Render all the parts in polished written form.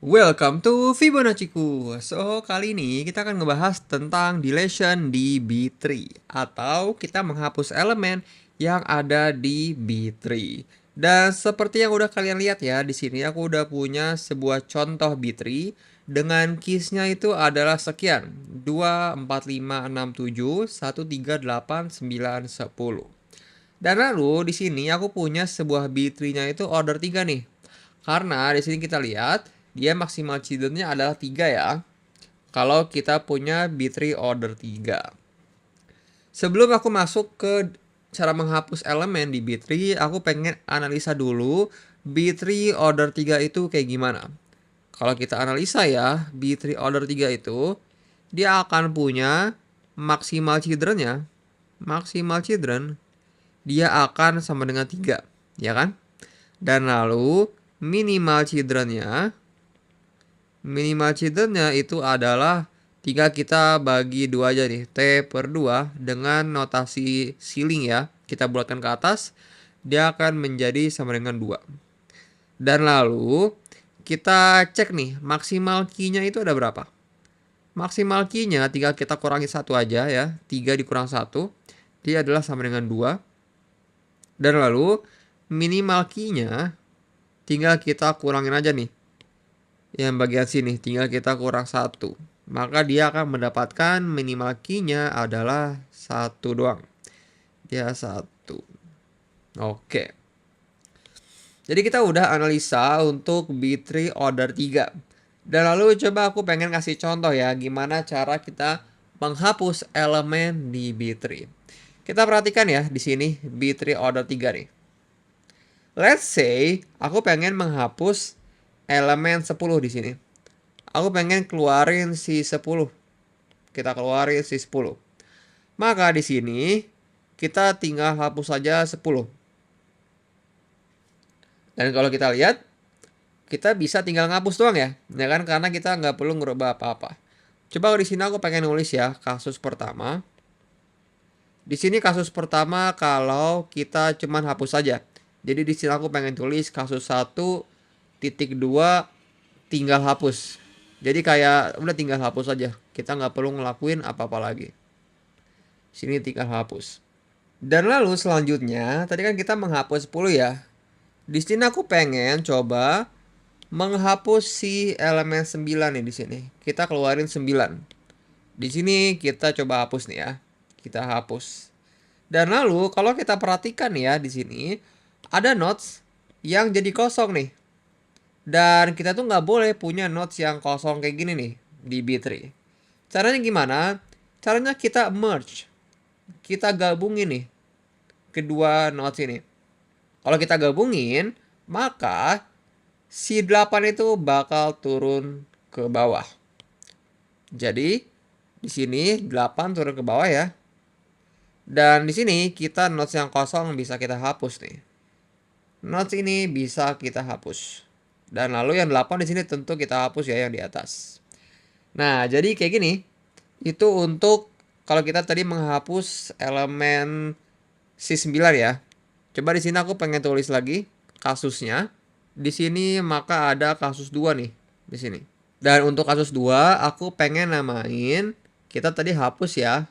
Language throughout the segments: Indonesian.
Welcome to Fibonacci-ku. So, kali ini kita akan ngebahas tentang deletion di B3 atau kita menghapus elemen yang ada di B3. Dan seperti yang udah kalian lihat ya, di sini aku udah punya sebuah contoh B3 dengan keysnya itu adalah sekian: 2, 4, 5, 6, 7, 1, 3, 8, 9, 10. Dan lalu di sini aku punya sebuah B3-nya itu order 3 nih. Karena di sini kita lihat dia maksimal children-nya adalah 3 ya. Kalau kita punya B3 order 3. Sebelum aku masuk ke cara menghapus elemen di B3, aku pengen analisa dulu B3 order 3 itu kayak gimana. Kalau kita analisa ya, B3 order 3 itu dia akan punya maksimal children-nya. Maksimal children dia akan sama dengan 3, ya kan? Dan lalu minimal children-nya itu adalah 3 kita bagi 2 aja nih. T/2 dengan notasi ceiling ya. Kita bulatkan ke atas, dia akan menjadi sama dengan 2. Dan lalu kita cek nih, maksimal key-nya itu ada berapa? Maksimal key-nya tinggal kita kurangi 1 aja ya. 3 dikurang 1, dia adalah sama dengan 2. Dan lalu minimal key-nya tinggal kita kurangin aja nih. Yang bagian sini tinggal kita kurang 1. Maka dia akan mendapatkan minimal key-nya adalah 1 doang. Dia 1. Oke. Jadi kita udah analisa untuk B3 order 3. Dan lalu coba aku pengen kasih contoh ya, gimana cara kita menghapus elemen di B3. Kita perhatikan ya di sini B3 order 3 nih. Let's say aku pengen menghapus elemen 10 di sini. Aku pengen keluarin si 10. Kita keluarin si 10. Maka di sini kita tinggal hapus saja 10. Dan kalau kita lihat, kita bisa tinggal ngapus doang ya. Ya kan, karena kita nggak perlu ngerubah apa-apa. Coba di sini aku pengen nulis ya kasus pertama. Di sini kasus pertama kalau kita cuman hapus saja. Jadi di sini aku pengen tulis kasus 1.2 tinggal hapus. Jadi kayak udah tinggal hapus aja. Kita nggak perlu ngelakuin apa-apa lagi. Sini tinggal hapus. Dan lalu selanjutnya, tadi kan kita menghapus 10 ya. Di sini aku pengen coba menghapus si elemen 9 nih di sini. Kita keluarin 9. Di sini kita coba hapus nih ya. Kita hapus. Dan lalu kalau kita perhatikan ya di sini ada nodes yang jadi kosong nih. Dan kita tuh nggak boleh punya nodes yang kosong kayak gini nih di B3. Caranya gimana? Caranya kita merge. Kita gabungin nih kedua nodes ini. Kalau kita gabungin, maka si 8 itu bakal turun ke bawah. Jadi di sini 8 turun ke bawah ya. Dan di sini kita nodes yang kosong bisa kita hapus nih. Nodes ini bisa kita hapus. Dan lalu yang 8 di sini tentu kita hapus ya yang di atas. Nah, jadi kayak gini. Itu untuk kalau kita tadi menghapus elemen si 9 ya. Coba di sini aku pengen tulis lagi kasusnya. Di sini maka ada kasus 2 nih di sini. Dan untuk kasus 2 aku pengen namain, kita tadi hapus ya.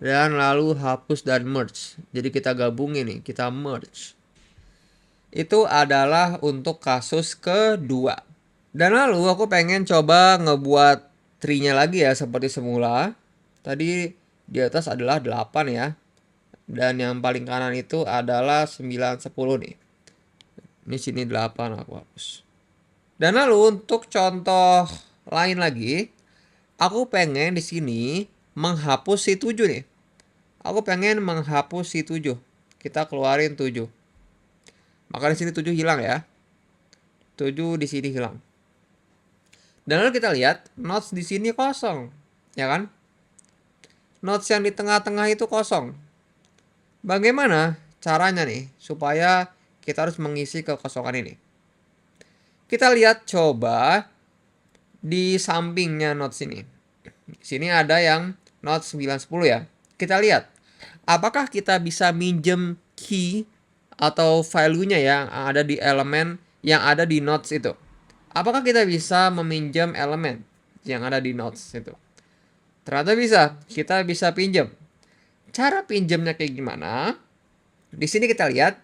Dan lalu hapus dan merge. Jadi kita gabungin nih, kita merge. Itu adalah untuk kasus kedua. Dan lalu aku pengen coba ngebuat tree-nya lagi ya seperti semula. Tadi di atas adalah 8 ya. Dan yang paling kanan itu adalah 9, 10 nih. Ini sini 8 aku hapus. Dan lalu untuk contoh lain lagi, aku pengen di sini menghapus si 7 nih. Aku pengen menghapus si 7. Kita keluarin 7. Maka di sini 7 hilang ya. 7 di sini hilang. Dan lalu kita lihat nodes di sini kosong, ya kan? Nodes yang di tengah-tengah itu kosong. Bagaimana caranya nih supaya kita harus mengisi kekosongan ini? Kita lihat coba di sampingnya nodes ini. Di sini ada yang nodes 9, 10 ya. Kita lihat apakah kita bisa minjem key atau value-nya yang ada di elemen yang ada di nodes itu. Apakah kita bisa meminjam elemen yang ada di nodes itu? Ternyata bisa, kita bisa pinjam. Cara pinjamnya kayak gimana? Di sini kita lihat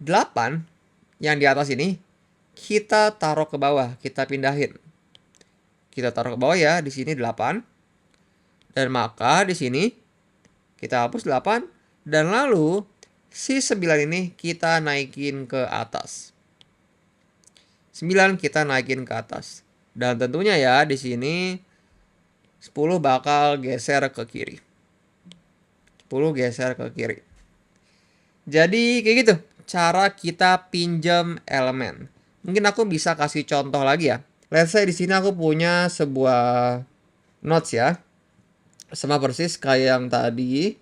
8 yang di atas ini kita taruh ke bawah, kita pindahin. Kita taruh ke bawah ya, di sini 8. Dan maka di sini kita hapus 8 dan lalu si 9 ini kita naikin ke atas. 9 kita naikin ke atas. Dan tentunya ya di sini 10 bakal geser ke kiri. 10 geser ke kiri. Jadi kayak gitu cara kita pinjam elemen. Mungkin aku bisa kasih contoh lagi ya. Let's say di sini aku punya sebuah nodes ya. Sama persis kayak yang tadi.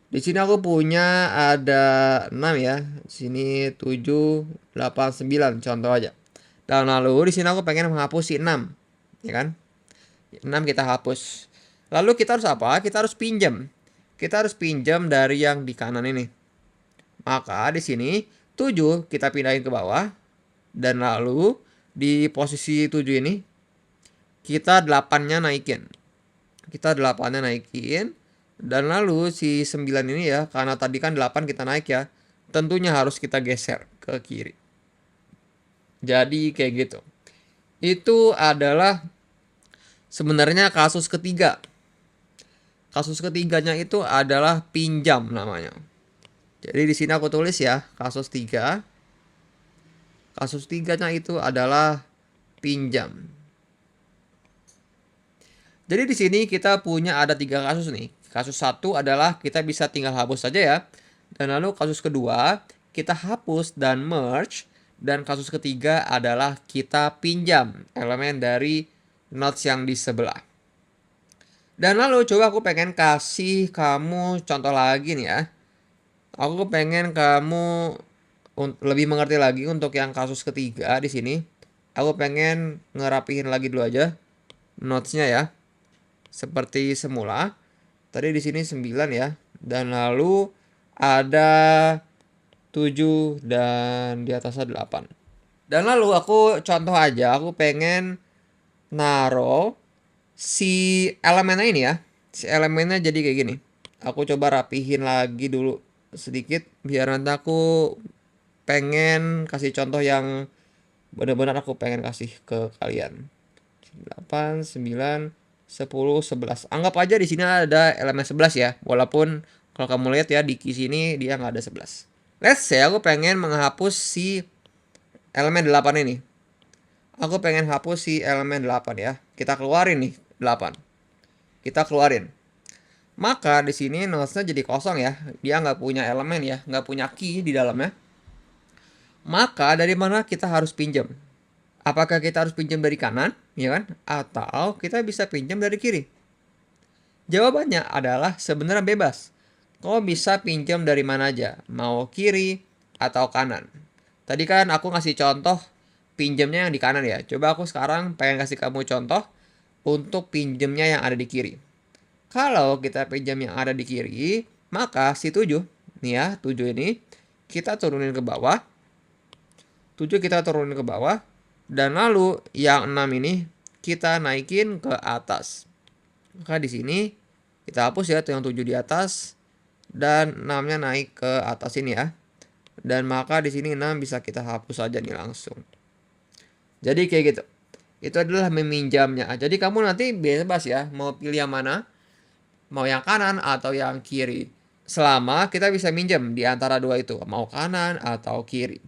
Di sini aku punya ada 6 ya. Di sini 7, 8, 9 contoh aja. Dan lalu di sini aku pengen menghapus si 6, ya kan? 6 kita hapus. Lalu kita harus apa? Kita harus pinjam. Kita harus pinjam dari yang di kanan ini. Maka di sini 7 kita pindahin ke bawah. Dan lalu di posisi 7 ini kita 8-nya naikin. Kita 8-nya naikin. Dan lalu si 9 ini ya, karena tadi kan 8 kita naik ya, tentunya harus kita geser ke kiri. Jadi kayak gitu. Itu adalah sebenarnya kasus ketiga. Kasus ketiganya itu adalah pinjam namanya. Jadi di sini aku tulis ya, kasus 3. Kasus 3-nya itu adalah pinjam. Jadi di sini kita punya ada 3 kasus nih. Kasus 1 adalah kita bisa tinggal hapus saja ya. Dan lalu kasus kedua, kita hapus dan merge. Dan kasus ketiga adalah kita pinjam elemen dari nodes yang di sebelah. Dan lalu coba aku pengen kasih kamu contoh lagi nih ya. Aku pengen kamu lebih mengerti lagi untuk yang kasus ketiga di sini. Aku pengen ngerapihin lagi dulu aja nodesnya ya. Seperti semula. Tadi di sini 9 ya. Dan lalu ada 7 dan di atasnya 8. Dan lalu aku contoh aja, aku pengen naro si elemennya ini ya. Si elemennya jadi kayak gini. Aku coba rapihin lagi dulu sedikit biar nanti aku pengen kasih contoh yang benar-benar aku pengen kasih ke kalian. 8, 9, 10, 11. Anggap aja di sini ada elemen 11 ya. Walaupun kalau kamu lihat ya di key sini dia nggak ada 11. Let's say aku pengen menghapus si elemen 8 ini. Aku pengen hapus si elemen 8 ya. Kita keluarin nih 8. Kita keluarin. Maka di sini nodesnya jadi kosong ya. Dia nggak punya elemen ya, nggak punya key di dalamnya. Maka dari mana kita harus pinjam? Apakah kita harus pinjam dari kanan, ya kan? Atau kita bisa pinjam dari kiri? Jawabannya adalah sebenarnya bebas. Kau bisa pinjam dari mana aja, mau kiri atau kanan. Tadi kan aku ngasih contoh pinjamnya yang di kanan ya. Coba aku sekarang pengen kasih kamu contoh untuk pinjamnya yang ada di kiri. Kalau kita pinjam yang ada di kiri, maka si 7, nih ya, 7 ini kita turunin ke bawah. 7 kita turunin ke bawah. Dan lalu yang 6 ini kita naikin ke atas. Maka di sini kita hapus ya yang 7 di atas dan 6-nya naik ke atas ini ya. Dan maka di sini 6 bisa kita hapus saja nih langsung. Jadi kayak gitu. Itu adalah meminjamnya. Jadi kamu nanti bebas ya mau pilih yang mana. Mau yang kanan atau yang kiri. Selama kita bisa minjem di antara dua itu, mau kanan atau kiri.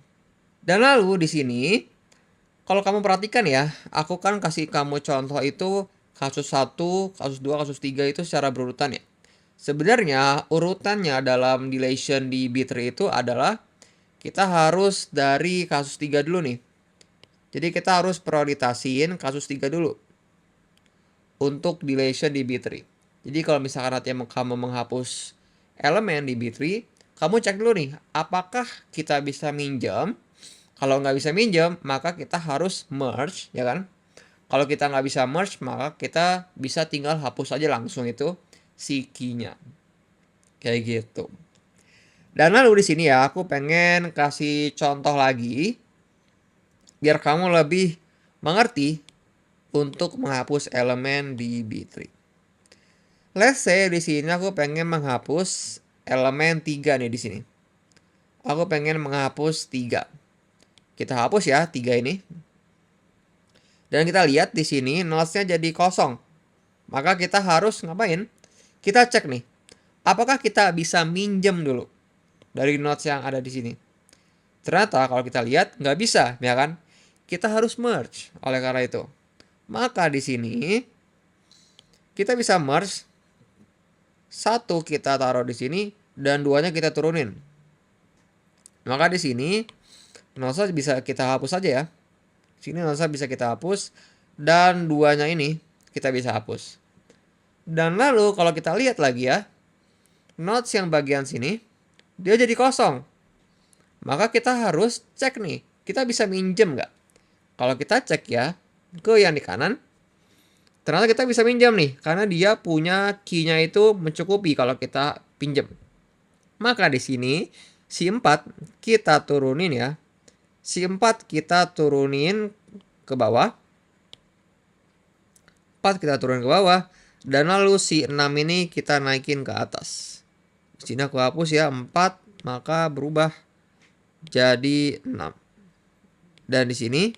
Dan lalu di sini kalau kamu perhatikan ya, aku kan kasih kamu contoh itu kasus 1, kasus 2, kasus 3 itu secara berurutan ya. Sebenarnya urutannya dalam dilation di B3 itu adalah kita harus dari kasus 3 dulu nih. Jadi kita harus prioritasin kasus 3 dulu untuk dilation di B3. Jadi kalau misalkan nanti kamu menghapus elemen di B3, kamu cek dulu nih, apakah kita bisa minjam? Kalau nggak bisa minjam, maka kita harus merge, ya kan? Kalau kita nggak bisa merge, maka kita bisa tinggal hapus aja langsung itu si key-nya. Kayak gitu. Dan lalu di sini ya, aku pengen kasih contoh lagi biar kamu lebih mengerti untuk menghapus elemen di B3. Let's say di sini aku pengen menghapus elemen 3 nih di sini. Aku pengen menghapus 3. Kita hapus ya 3 ini. Dan kita lihat di sini nodes-nya jadi kosong. Maka kita harus ngapain? Kita cek nih. Apakah kita bisa minjem dulu dari nodes yang ada di sini? Ternyata kalau kita lihat nggak bisa, ya kan? Kita harus merge. Oleh karena itu, maka di sini kita bisa merge. Satu kita taruh di sini dan duanya kita turunin. Maka di sini nodes bisa kita hapus aja ya. Sini nodes bisa kita hapus dan duanya ini kita bisa hapus. Dan lalu kalau kita lihat lagi ya, nodes yang bagian sini dia jadi kosong. Maka kita harus cek nih, kita bisa minjem nggak? Kalau kita cek ya ke yang di kanan, ternyata kita bisa minjam nih, karena dia punya key-nya itu mencukupi kalau kita pinjam. Maka di sini si 4 kita turunin ya. Si 4 kita turunin ke bawah. 4 kita turunin ke bawah. Dan lalu si 6 ini kita naikin ke atas. Di sini aku hapus ya 4, maka berubah jadi 6. Dan di sini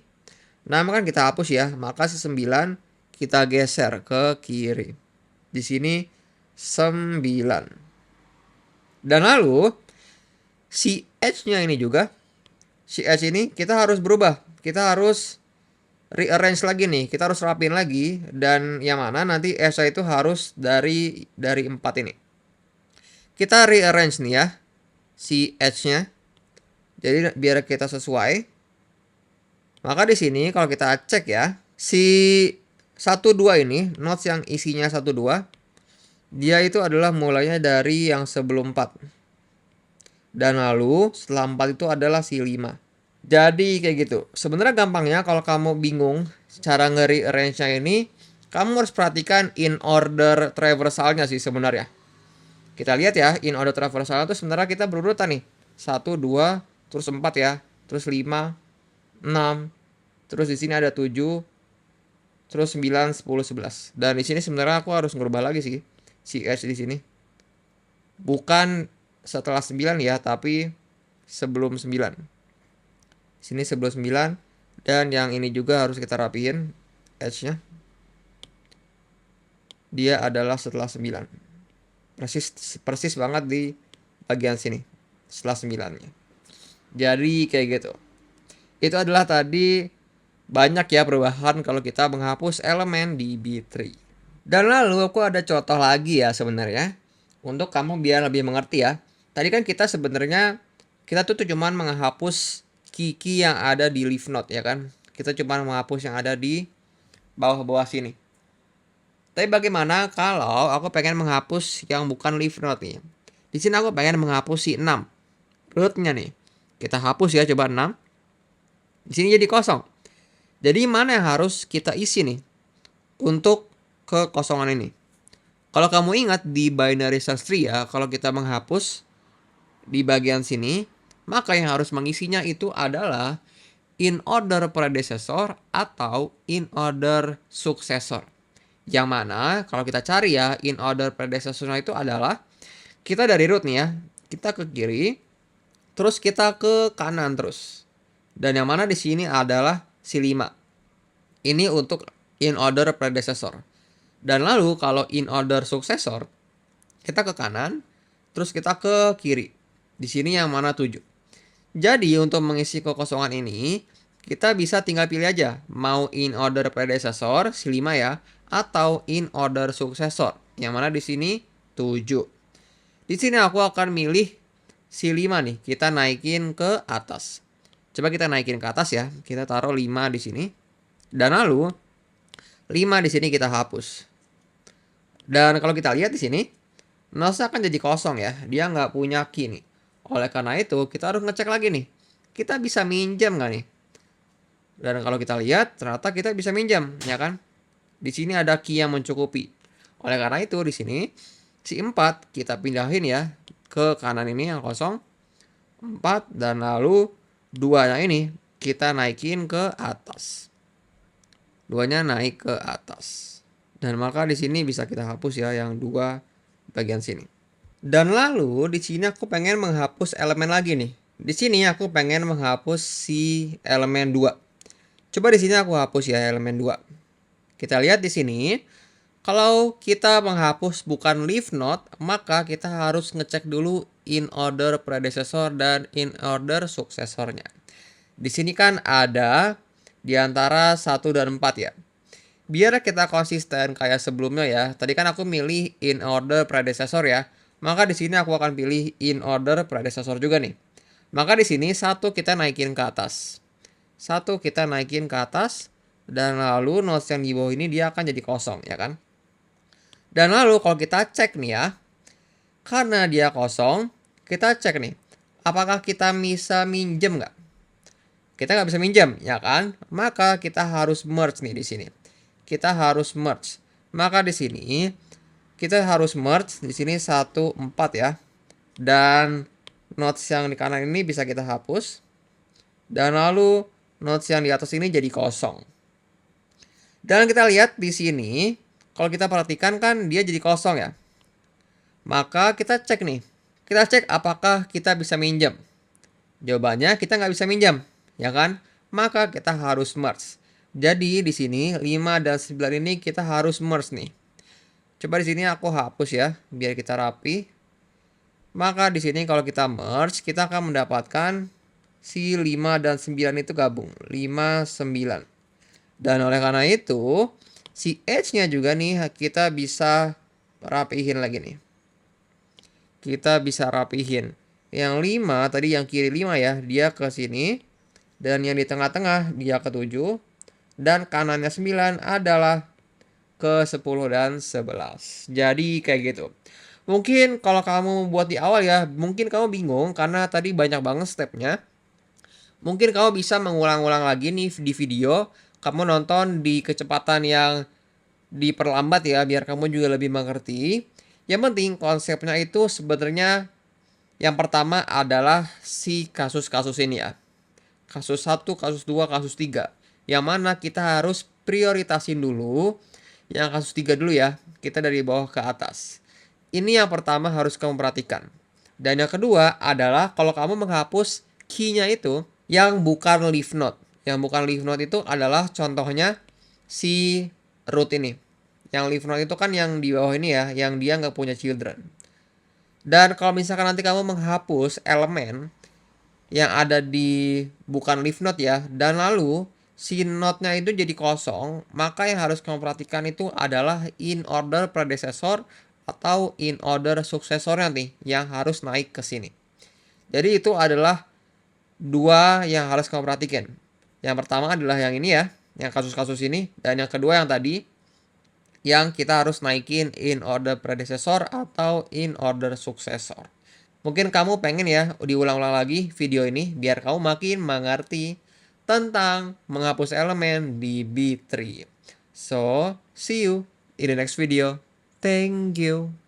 6 kan kita hapus ya, maka si 9 kita geser ke kiri. Di sini 9. Dan lalu si H-nya ini juga, si H ini kita harus berubah. Kita harus rearrange lagi nih, kita harus rapin lagi. Dan yang mana nanti S itu harus dari 4 ini. Kita rearrange nih ya, si H-nya. Jadi biar kita sesuai. Maka di sini kalau kita cek ya, si 1, 2 ini, nodes yang isinya 1, 2, dia itu adalah mulainya dari yang sebelum 4. Dan lalu setelah 4 itu adalah si 5. Jadi kayak gitu. Sebenarnya gampangnya kalau kamu bingung cara nge-rearrange-nya ini, kamu harus perhatikan in order traversalnya sih sebenarnya. Kita lihat ya, in order traversalnya itu sebenarnya kita berurutan nih. 1, 2, terus 4 ya. Terus 5, 6. Terus di sini ada 7. Terus 9, 10, 11. Dan di sini sebenarnya aku harus ngerubah lagi sih si H di sini. Bukan setelah 9 ya, tapi sebelum 9. Sini sebelum 9. Dan yang ini juga harus kita rapiin H-nya. Dia adalah setelah 9. Persis banget di bagian sini. Setelah 9-nya. Jadi kayak gitu. Itu adalah tadi banyak ya perubahan kalau kita menghapus elemen di B3. Dan lalu aku ada contoh lagi ya sebenarnya. Untuk kamu biar lebih mengerti ya. Tadi kan kita sebenarnya kita tuh cuman menghapus key yang ada di leaf node ya kan. Kita cuman menghapus yang ada di bawah-bawah sini. Tapi bagaimana kalau aku pengen menghapus yang bukan leaf node nih. Di sini aku pengen menghapus si 6. Rootnya nih. Kita hapus ya coba 6. Di sini jadi kosong. Jadi mana yang harus kita isi nih untuk kekosongan ini? Kalau kamu ingat di binary search tree ya, kalau kita menghapus di bagian sini, maka yang harus mengisinya itu adalah in order predecessor atau in order successor. Yang mana kalau kita cari ya, in order predecessor itu adalah kita dari root nih ya, kita ke kiri, terus kita ke kanan terus. Dan yang mana di sini adalah si 5. Ini untuk in order predecessor. Dan lalu kalau in order successor, kita ke kanan, terus kita ke kiri. Di sini yang mana 7. Jadi untuk mengisi kekosongan ini, kita bisa tinggal pilih aja. Mau in order predecessor, si 5 ya, atau in order successor. Yang mana di sini 7. Di sini aku akan milih si 5 nih, kita naikin ke atas. Coba kita naikin ke atas ya. Kita taruh 5 di sini. Dan lalu 5 di sini kita hapus. Dan kalau kita lihat di sini, nodes akan jadi kosong ya. Dia nggak punya key nih. Oleh karena itu, kita harus ngecek lagi nih. Kita bisa minjam nggak nih? Dan kalau kita lihat, ternyata kita bisa minjam, ya kan? Di sini ada key yang mencukupi. Oleh karena itu, di sini si 4 kita pindahin ya ke kanan ini yang kosong. 4 dan lalu 2-nya ini kita naikin ke atas. 2-nya naik ke atas. Dan maka di sini bisa kita hapus ya yang 2 bagian sini. Dan lalu di sini aku pengen menghapus elemen lagi nih. Di sini aku pengen menghapus si elemen 2. Coba di sini aku hapus ya elemen 2. Kita lihat di sini, kalau kita menghapus bukan leaf node, maka kita harus ngecek dulu in order predecessor dan in order suksesornya. Di sini kan ada di antara 1 dan 4 ya. Biar kita konsisten kayak sebelumnya ya. Tadi kan aku milih in order predecessor ya. Maka di sini aku akan pilih in order predecessor juga nih. Maka di sini 1 kita naikin ke atas. 1 kita naikin ke atas. Dan lalu nodes yang di bawah ini dia akan jadi kosong ya kan. Dan lalu kalau kita cek nih ya. Karena dia kosong. Kita cek nih. Apakah kita bisa minjem nggak? Kita nggak bisa minjem ya kan. Maka kita harus merge nih di sini. Kita harus merge. Maka di sini kita harus merge di sini 1, 4 ya. Dan nodes yang di kanan ini bisa kita hapus. Dan lalu nodes yang di atas ini jadi kosong. Dan kita lihat di sini, kalau kita perhatikan kan dia jadi kosong ya. Maka kita cek nih. Kita cek apakah kita bisa minjem. Jawabannya kita nggak bisa minjem, ya kan? Maka kita harus merge. Jadi di sini 5 dan 9 ini kita harus merge nih. Coba di sini aku hapus ya, biar kita rapi. Maka di sini kalau kita merge, kita akan mendapatkan si 5 dan 9 itu gabung. 5, 9. Dan oleh karena itu, si edge-nya juga nih kita bisa rapihin lagi nih. Kita bisa rapihin. Yang 5 tadi yang kiri 5 ya, dia ke sini. Dan yang di tengah-tengah dia ke 7. Dan kanannya 9 adalah ke 10 dan 11. Jadi kayak gitu. Mungkin kalau kamu buat di awal ya, mungkin kamu bingung karena tadi banyak banget stepnya. Mungkin kamu bisa mengulang-ulang lagi nih di video. Kamu nonton di kecepatan yang diperlambat ya, biar kamu juga lebih mengerti. Yang penting konsepnya itu sebenarnya yang pertama adalah si kasus-kasus ini ya. Kasus 1, kasus 2, kasus 3. Yang mana kita harus prioritasin dulu yang kasus 3 dulu ya. Kita dari bawah ke atas. Ini yang pertama harus kamu perhatikan. Dan yang kedua adalah kalau kamu menghapus key-nya itu yang bukan leaf node. Yang bukan leaf node itu adalah contohnya si root ini. Yang leaf node itu kan yang di bawah ini ya, yang dia nggak punya children. Dan kalau misalkan nanti kamu menghapus elemen yang ada di bukan leaf node ya, dan lalu si node-nya itu jadi kosong, maka yang harus kamu perhatikan itu adalah in order predecessor atau in order suksesornya nih yang harus naik ke sini. Jadi itu adalah 2 yang harus kamu perhatikan. Yang pertama adalah yang ini ya, yang kasus-kasus ini, dan yang kedua yang tadi yang kita harus naikin in order predecessor atau in order successor. Mungkin kamu pengen ya diulang-ulang lagi video ini biar kamu makin mengerti tentang menghapus elemen di B3. So, see you in the next video. Thank you.